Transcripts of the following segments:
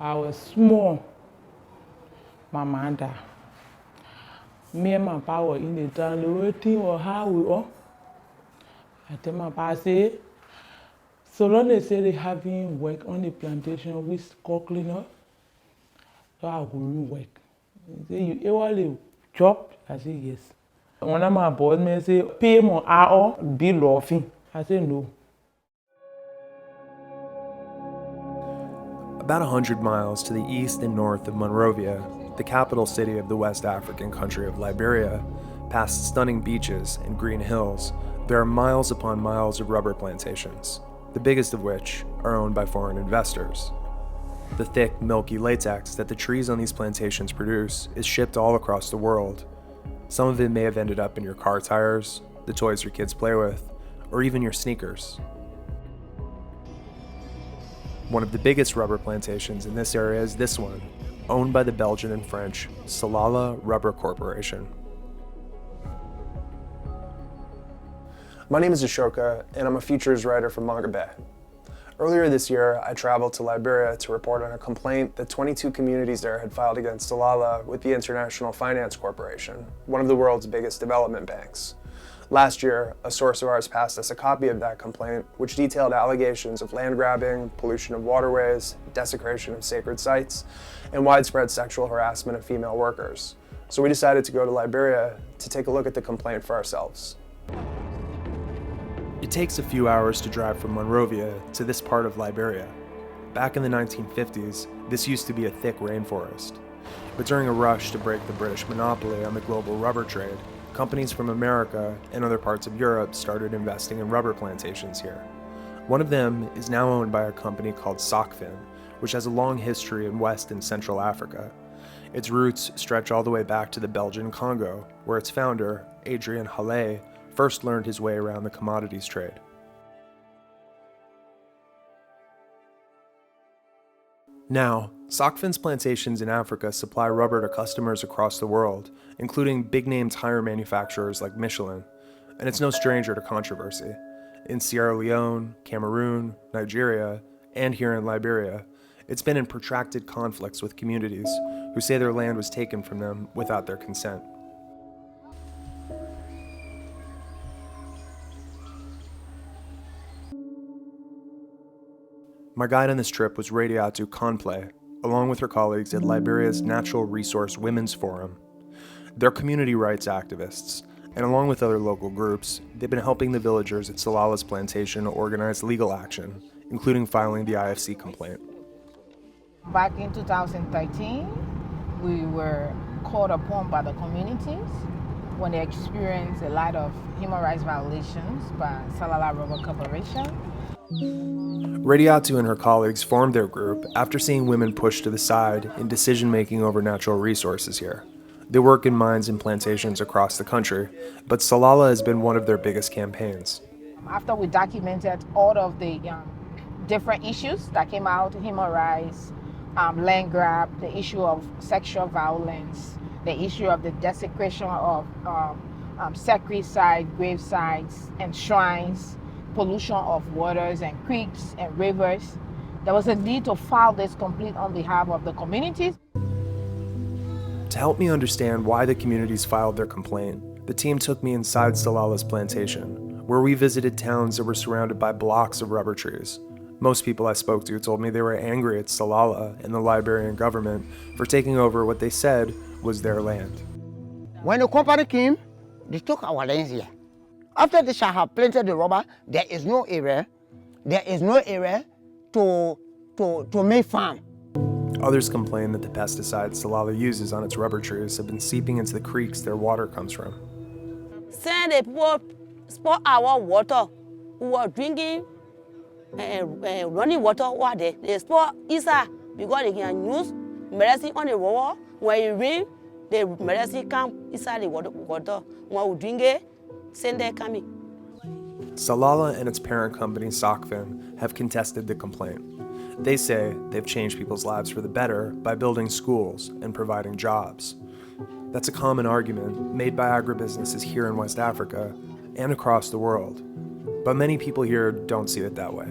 I was small. My mother. Me and my papa were in the town waiting or how we all. I tell my papa say, so long they say they having work on the plantation with coal cleaner, so I go work. They say, you ever job? I say, yes. One of my boss may say, pay more hour, be laughing. I say, no. About 100 miles to the east and north of Monrovia, the capital city of the West African country of Liberia, past stunning beaches and green hills, there are miles upon miles of rubber plantations, the biggest of which are owned by foreign investors. The thick, milky latex that the trees on these plantations produce is shipped all across the world. Some of it may have ended up in your car tires, the toys your kids play with, or even your sneakers. One of the biggest rubber plantations in this area is this one, owned by the Belgian and French Salala Rubber Corporation. My name is Ashoka, and I'm a features writer for Mongabay. Earlier this year, I traveled to Liberia to report on a complaint that 22 communities there had filed against Salala with the International Finance Corporation, one of the world's biggest development banks. Last year, a source of ours passed us a copy of that complaint, which detailed allegations of land grabbing, pollution of waterways, desecration of sacred sites, and widespread sexual harassment of female workers. So we decided to go to Liberia to take a look at the complaint for ourselves. It takes a few hours to drive from Monrovia to this part of Liberia. Back in the 1950s, this used to be a thick rainforest. But during a rush to break the British monopoly on the global rubber trade, companies from America and other parts of Europe started investing in rubber plantations here. One of them is now owned by a company called Socfin, which has a long history in West and Central Africa. Its roots stretch all the way back to the Belgian Congo, where its founder, Adrian Halle, first learned his way around the commodities trade. Now, Socfin's plantations in Africa supply rubber to customers across the world, including big-name tire manufacturers like Michelin, and it's no stranger to controversy. In Sierra Leone, Cameroon, Nigeria, and here in Liberia, it's been in protracted conflicts with communities who say their land was taken from them without their consent. My guide on this trip was Radiatu Conple, along with her colleagues at Liberia's Natural Resource Women's Forum. They're community rights activists, and along with other local groups, they've been helping the villagers at Salala's plantation organize legal action, including filing the IFC complaint. Back in 2013, we were called upon by the communities when they experienced a lot of human rights violations by Salala Rubber Corporation. Radiatu and her colleagues formed their group after seeing women pushed to the side in decision-making over natural resources here. They work in mines and plantations across the country, but Salala has been one of their biggest campaigns. After we documented all of the different issues that came out, human rights, land grab, the issue of sexual violence, the issue of the desecration of sacred sites, grave sites, and shrines, pollution of waters and creeks and rivers, there was a need to file this complaint on behalf of the communities. To help me understand why the communities filed their complaint, the team took me inside Salala's plantation, where we visited towns that were surrounded by blocks of rubber trees. Most people I spoke to told me they were angry at Salala and the Liberian government for taking over what they said was their land. When the company came, they took our lands here. After they shall have planted the rubber, there is no area to make farm. Others complain that the pesticides Salala uses on its rubber trees have been seeping into the creeks their water comes from. Send the people spoil our water. We were drinking running water over there. They spoil Isa because they can use medicine on the river. When it rains, the medicine come inside the water. When we drink it, send them coming. Salala and its parent company Socfin have contested the complaint. They say they've changed people's lives for the better by building schools and providing jobs. That's a common argument made by agribusinesses here in West Africa and across the world. But many people here don't see it that way.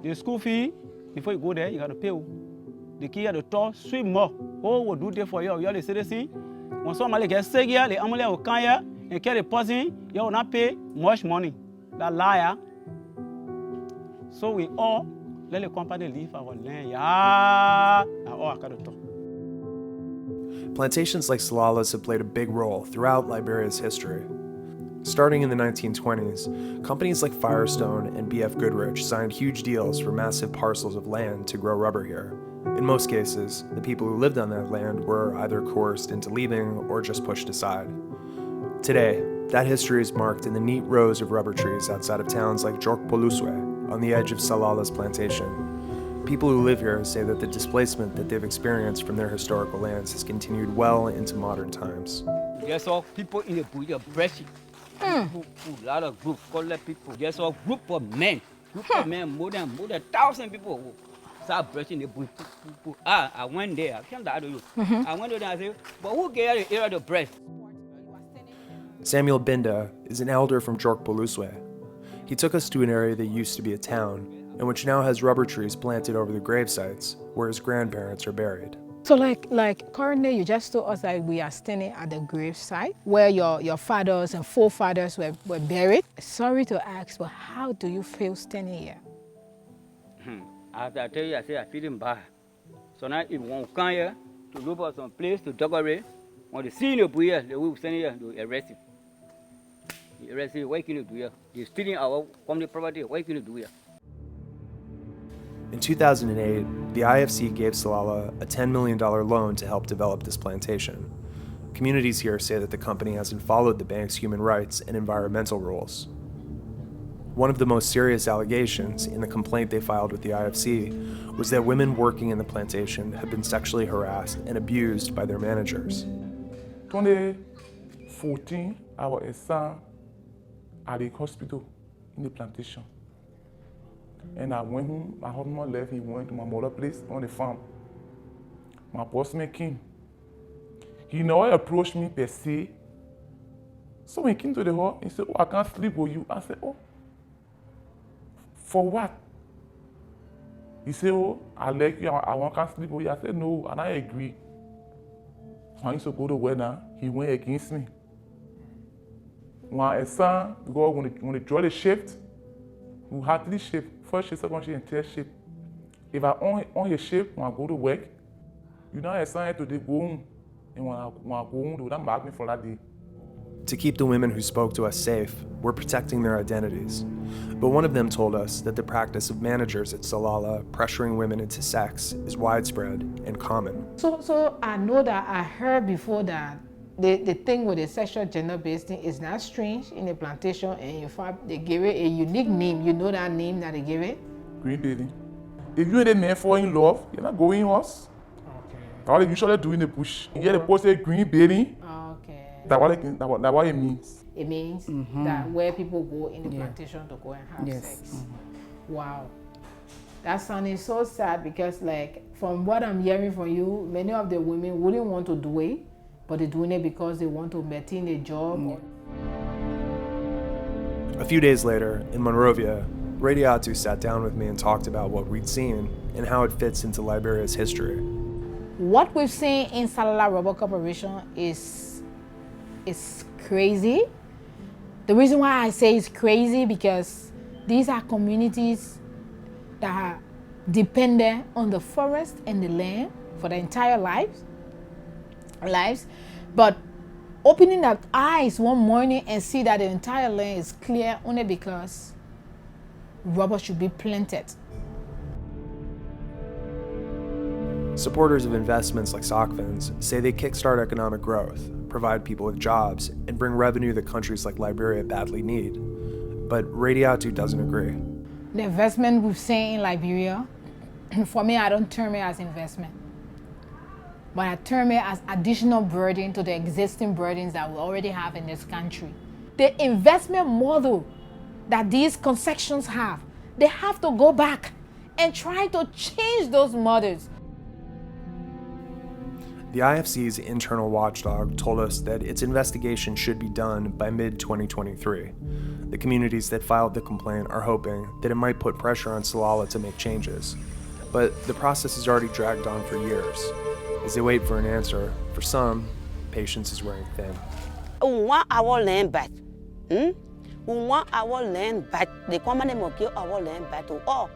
The school fee, before you go there, you got to pay. the key at the top, swim more. Oh, will do there for you, you're the citizen. When somebody gets sick here, the family will come here and carry the person, you will not pay much money. That liar. So we all let the company leave our land. Yeah, and all I got to talk. Plantations like Salala's have played a big role throughout Liberia's history. Starting in the 1920s, companies like Firestone and B.F. Goodrich signed huge deals for massive parcels of land to grow rubber here. In most cases, the people who lived on that land were either coerced into leaving or just pushed aside. Today, that history is marked in the neat rows of rubber trees outside of towns like Jorkpoluswe, on the edge of Salala's plantation. People who live here say that the displacement that they've experienced from their historical lands has continued well into modern times. There's all people in the bush, brushing. A lot of groups, called people. There's a group of men. Group of men, more than 1,000 people who start brushing the bush. I went there. I can't lie to you. I went there and I said, but who gave the area to brush? Samuel Binda is an elder from Jorkpoluswe. He took us to an area that used to be a town, and which now has rubber trees planted over the grave sites where his grandparents are buried. So like currently you just told us that we are standing at the grave site where your fathers and forefathers were buried. Sorry to ask, but how do you feel standing here? After I tell you, I say I'm feeling bad. So now if you want to come here to look for some place to decorate, when they see you here, they will send here to arrest you. They arrest you, what can you do here? You're stealing our company property, what can you do here? In 2008, the IFC gave Salala a $10 million loan to help develop this plantation. Communities here say that the company hasn't followed the bank's human rights and environmental rules. One of the most serious allegations in the complaint they filed with the IFC was that women working in the plantation had been sexually harassed and abused by their managers. 2014, I was a son at the hospital in the plantation. And I went home, my husband left, he went to my mother's place on the farm. My bossman came. He never approached me per se. So when he came to the hall, he said, oh, I can't sleep with you. I said, oh, for what? He said, oh, I like you, I can't sleep with you. I said, no, and I agree. When I used to go to work now, he went against me. When I saw, because when they draw the shift, we had 3 shifts. First shift, second shift, and third shift. If I on your shift, when I go to work, you don't assign to the go home. And when I go home, they don't mark me for that day. To keep the women who spoke to us safe, we're protecting their identities. But one of them told us that the practice of managers at Salala pressuring women into sex is widespread and common. So I know that I heard before that the thing with the sexual gender-based thing is not strange in the plantation, and in fact they give it a unique name. You know that name that they give it? Green baiting. If you and a man fall in love, you're not going horse. Okay. That's what they usually do in the bush. You hear the post say green baiting. Okay. That's what it means. It means that where people go in the plantation to go and have sex. Wow. That sounding so sad because like from what I'm hearing from you, many of the women wouldn't want to do it, but they're doing it because they want to maintain a job. A few days later, in Monrovia, Radiatu sat down with me and talked about what we'd seen and how it fits into Liberia's history. What we've seen in Salala Rubber Corporation is crazy. The reason why I say it's crazy because these are communities that are dependent on the forest and the land for their entire lives. But opening their eyes one morning and see that the entire land is clear only because rubber should be planted. Supporters of investments like Socfin's say they kickstart economic growth, provide people with jobs, and bring revenue that countries like Liberia badly need. But Radiatu doesn't agree. The investment we've seen in Liberia, for me, I don't term it as investment, but I term it as additional burden to the existing burdens that we already have in this country. The investment model that these concessions have, they have to go back and try to change those models. The IFC's internal watchdog told us that its investigation should be done by mid-2023. The communities that filed the complaint are hoping that it might put pressure on Salala to make changes. But the process has already dragged on for years. As they wait for an answer, for some, patience is wearing thin. We want our land back. We want our land back. The company must give our land back to all.